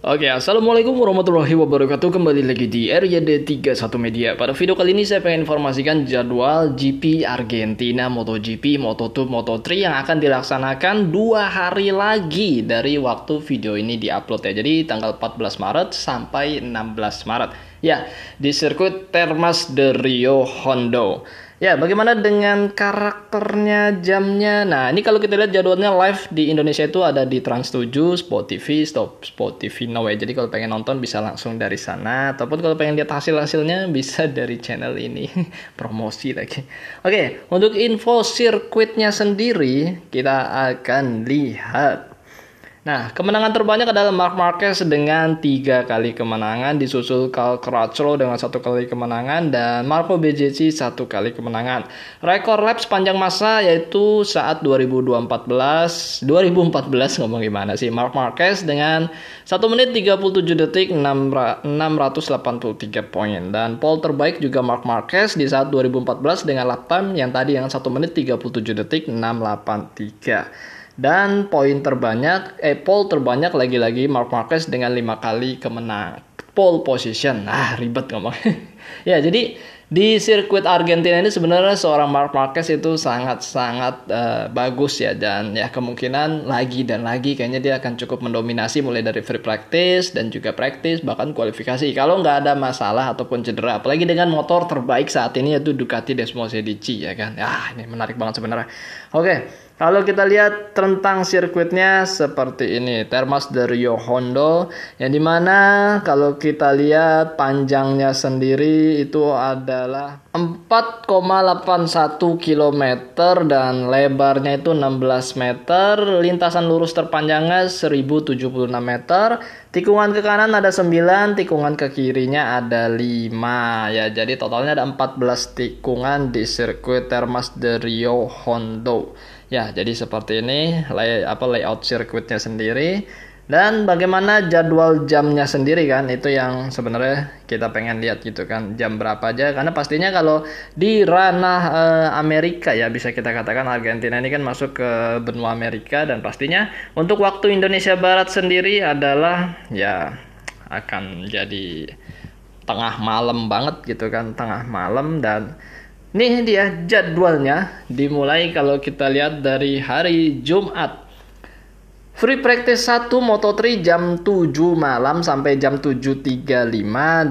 Oke, assalamualaikum warahmatullahi wabarakatuh. Kembali lagi di RYD31 Media. Pada video kali ini saya pengen informasikan jadwal GP Argentina, MotoGP, Moto2, Moto3 yang akan dilaksanakan 2 hari lagi dari waktu video ini diupload ya. Jadi tanggal 14 Maret sampai 16 Maret. Ya, di sirkuit Termas de Rio Hondo. Ya, bagaimana dengan karakternya, jamnya? Nah, ini kalau kita lihat jadwalnya live di Indonesia itu ada di Trans 7, Sport TV, Sport TV Now ya. Jadi kalau pengen nonton bisa langsung dari sana. Ataupun kalau pengen lihat hasil-hasilnya bisa dari channel ini. Promosi lagi. Oke, untuk info sirkuitnya sendiri kita akan lihat. Nah, kemenangan terbanyak adalah Marc Marquez dengan 3 kali kemenangan, disusul Cal Crutchlow dengan 1 kali kemenangan, dan Marco Bezzecchi 1 kali kemenangan. Rekor lap sepanjang masa yaitu saat 2014 ngomong gimana sih, Marc Marquez dengan 1 menit 37 detik 683 poin. Dan pole terbaik juga Marc Marquez di saat 2014 dengan lap time yang tadi yang 1 menit 37 detik 683. Dan pole terbanyak lagi-lagi Marc Marquez dengan 5 kali kemenangan pole position. Ribet ngomong. Ya, jadi di sirkuit Argentina ini sebenarnya seorang Marc Marquez itu sangat-sangat bagus ya, dan ya kemungkinan lagi dan lagi kayaknya dia akan cukup mendominasi mulai dari free practice dan juga practice bahkan kualifikasi kalau nggak ada masalah ataupun cedera, apalagi dengan motor terbaik saat ini yaitu Ducati Desmosedici ya kan. Ini menarik banget sebenarnya. Oke. Kalau kita lihat tentang sirkuitnya seperti ini, Termas de Rio Hondo, yang dimana kalau kita lihat panjangnya sendiri itu adalah 4,81 km dan lebarnya itu 16 meter, lintasan lurus terpanjangnya 1076 meter, tikungan ke kanan ada 9, tikungan ke kirinya ada 5 ya, jadi totalnya ada 14 tikungan di sirkuit Termas de Rio Hondo. Ya, jadi seperti ini layout sirkuitnya sendiri. Dan bagaimana jadwal jamnya sendiri kan, itu yang sebenarnya kita pengen lihat gitu kan, jam berapa aja. Karena pastinya kalau di ranah Amerika ya, bisa kita katakan Argentina ini kan masuk ke benua Amerika, dan pastinya untuk waktu Indonesia Barat sendiri adalah ya akan jadi tengah malam banget gitu kan, tengah malam. Dan nih dia jadwalnya, dimulai kalau kita lihat dari hari Jumat. Free practice 1 Moto3 jam 7 malam sampai jam 7.35,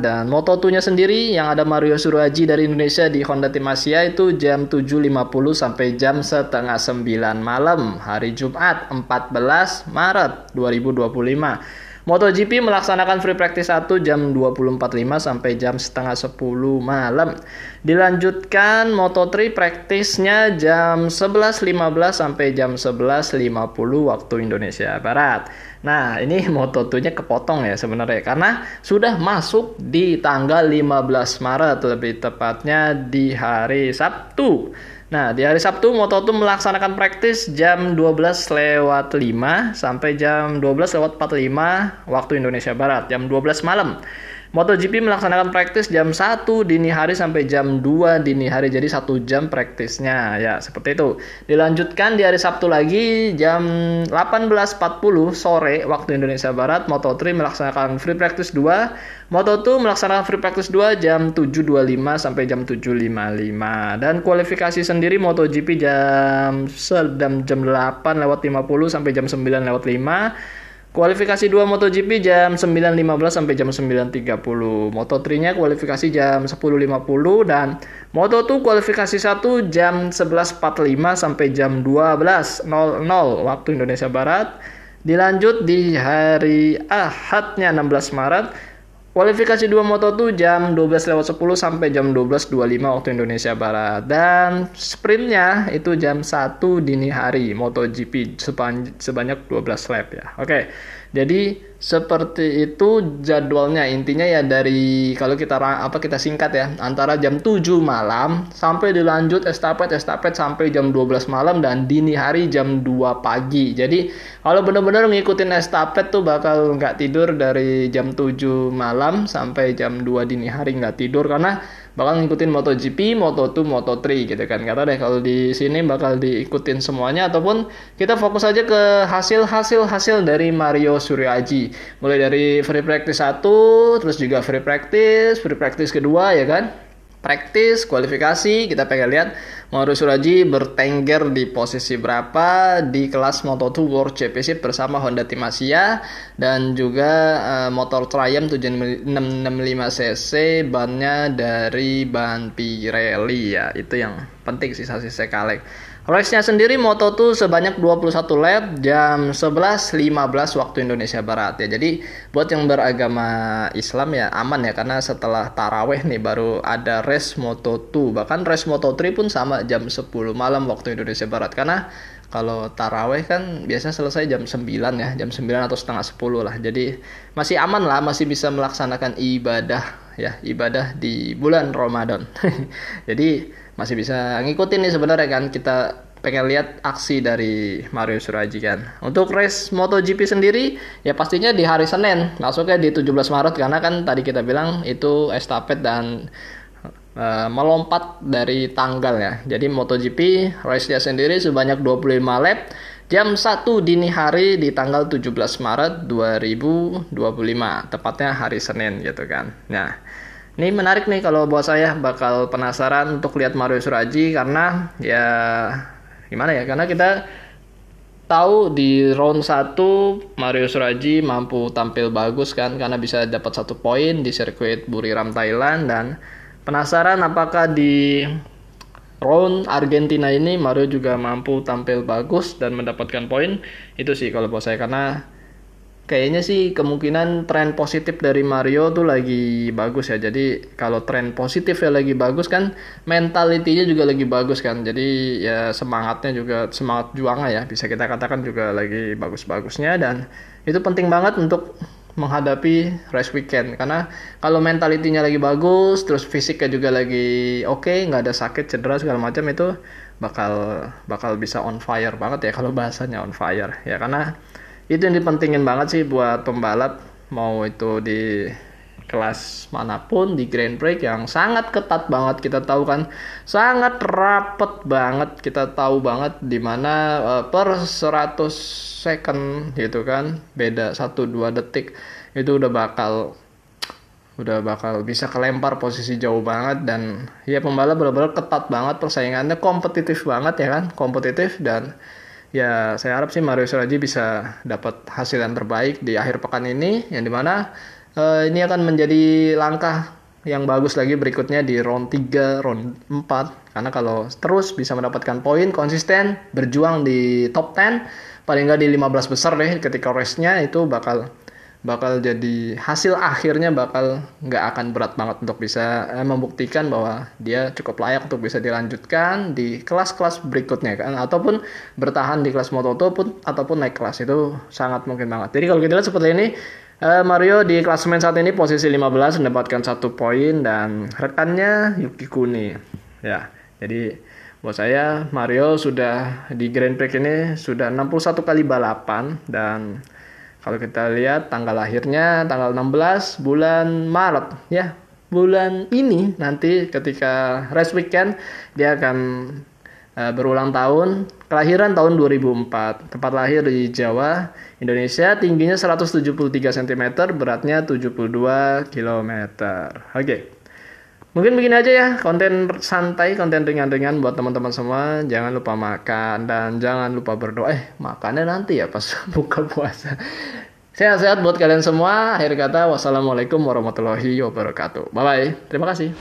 dan Moto2-nya sendiri yang ada Mario Suryoaji dari Indonesia di Honda Tim Asia itu jam 7.50 sampai jam setengah 9 malam hari Jumat 14 Maret 2025. MotoGP melaksanakan free practice 1 jam 20.45 sampai jam setengah 10 malam. Dilanjutkan Moto3 praktisnya jam 11.15 sampai jam 11.50 waktu Indonesia Barat. Nah, ini Moto2-nya kepotong ya sebenarnya karena sudah masuk di tanggal 15 Maret, lebih tepatnya di hari Sabtu. Nah, di hari Sabtu Moto2 melaksanakan praktis jam 12.05 sampai jam 12.45 waktu Indonesia Barat, jam 12 malam. MotoGP melaksanakan praktis jam 1 dini hari sampai jam 2 dini hari, jadi 1 jam praktisnya ya, seperti itu. Dilanjutkan di hari Sabtu lagi jam 18.40 sore waktu Indonesia Barat, Moto3 melaksanakan free practice 2, Moto2 melaksanakan free practice 2 jam 7.25 sampai jam 7.55, dan kualifikasi sendiri MotoGP jam 8.50 sampai jam 9.05. Kualifikasi 2 MotoGP jam 9.15 sampai jam 9.30. Moto3-nya kualifikasi jam 10.50, dan Moto2 kualifikasi 1 jam 11.45 sampai jam 12.00 waktu Indonesia Barat. Dilanjut di hari Ahadnya 16 Maret. Kualifikasi 2 Moto2 jam 12.10 sampai jam 12.25 waktu Indonesia Barat. Dan sprintnya itu jam 1 dini hari MotoGP sebanyak 12 lap ya. Oke. Jadi seperti itu jadwalnya, intinya ya dari kalau kita singkat ya, antara jam 7 malam sampai dilanjut estafet sampai jam 12 malam dan dini hari jam 2 pagi. Jadi kalau benar-benar ngikutin estafet tuh bakal nggak tidur dari jam 7 malam sampai jam 2 dini hari, nggak tidur karena bakal ngikutin MotoGP, Moto2, Moto3 gitu kan. Kata deh kalau di sini bakal diikutin semuanya ataupun kita fokus aja ke hasil dari Mario Suryaji. Mulai dari free practice 1, terus juga free practice kedua ya kan. Praktis, kualifikasi, kita pengen lihat Mario Suryaji bertengger di posisi berapa di kelas Moto2 World Championship bersama Honda Team Asia dan juga motor Triumph 7665cc, bannya dari ban Pirelli ya. Itu yang penting sisa-sisa kaleng. Race-nya sendiri Moto2 sebanyak 21 lap jam 11.15 waktu Indonesia Barat ya. Jadi buat yang beragama Islam ya aman ya, karena setelah taraweh nih baru ada race Moto2. Bahkan race Moto3 pun sama jam 10 malam waktu Indonesia Barat. Karena kalau taraweh kan biasanya selesai jam 9 ya, jam 9 atau setengah 10 lah. Jadi masih aman lah, masih bisa melaksanakan ibadah ya, ibadah di bulan Ramadan. Jadi masih bisa ngikutin nih sebenarnya kan, kita pengen lihat aksi dari Mario Suryaji kan. Untuk race MotoGP sendiri ya pastinya di hari Senin, masuknya di 17 Maret karena kan tadi kita bilang itu estafet dan melompat dari tanggal ya. Jadi MotoGP race-nya sendiri sebanyak 25 lap jam 1 dini hari di tanggal 17 Maret 2025, tepatnya hari Senin gitu kan. Nah, ini menarik nih kalau buat saya, bakal penasaran untuk lihat Mario Suryaji karena ya gimana ya, karena kita tahu di round 1 Mario Suryaji mampu tampil bagus kan karena bisa dapat 1 poin di sirkuit Buriram Thailand, dan penasaran apakah di round Argentina ini Mario juga mampu tampil bagus dan mendapatkan poin. Itu sih kalau buat saya, karena kayaknya sih kemungkinan tren positif dari Mario tuh lagi bagus ya. Jadi kalau tren positif ya lagi bagus kan, mentalitinya juga lagi bagus kan. Jadi ya semangatnya juga, semangat juangnya ya bisa kita katakan juga lagi bagus-bagusnya, dan itu penting banget untuk menghadapi race weekend. Karena kalau mentalitinya lagi bagus, terus fisiknya juga lagi oke, nggak ada sakit, cedera segala macam, itu bakal bisa on fire banget ya, kalau bahasanya on fire ya. Karena itu yang dipentingin banget sih buat pembalap, mau itu di kelas manapun, di Grand Prix yang sangat ketat banget, kita tahu kan, sangat rapet banget, kita tahu banget dimana per 100 second gitu kan, beda 1-2 detik itu udah bakal bisa kelempar posisi jauh banget. Dan ya pembalap benar-benar ketat banget, persaingannya kompetitif banget ya kan, kompetitif. Dan ya saya harap sih Mario Suryaji bisa dapat hasil yang terbaik di akhir pekan ini, yang dimana ini akan menjadi langkah yang bagus lagi berikutnya di round 3, round 4. Karena kalau terus bisa mendapatkan poin, konsisten, berjuang di top 10, paling nggak di 15 besar deh ketika race-nya, itu bakal jadi hasil akhirnya bakal nggak akan berat banget untuk bisa membuktikan bahwa dia cukup layak untuk bisa dilanjutkan di kelas-kelas berikutnya kan, ataupun bertahan di kelas Moto2 ataupun naik kelas, itu sangat mungkin banget. Jadi kalau kita lihat seperti ini, Mario di klasemen saat ini posisi 15 mendapatkan 1 poin dan rekannya Yuki Kuni ya. Jadi buat saya Mario sudah di Grand Prix ini sudah 61 kali balapan, dan kalau kita lihat tanggal lahirnya tanggal 16 bulan Maret ya. Bulan ini nanti ketika race weekend dia akan berulang tahun, kelahiran tahun 2004. Tempat lahir di Jawa, Indonesia, tingginya 173 cm, beratnya 72 km. Oke. Mungkin begini aja ya, konten santai, konten ringan-ringan buat teman-teman semua. Jangan lupa makan dan jangan lupa berdoa. Makannya nanti ya pas buka puasa. Sehat-sehat buat kalian semua. Akhir kata, wassalamualaikum warahmatullahi wabarakatuh. Bye-bye. Terima kasih.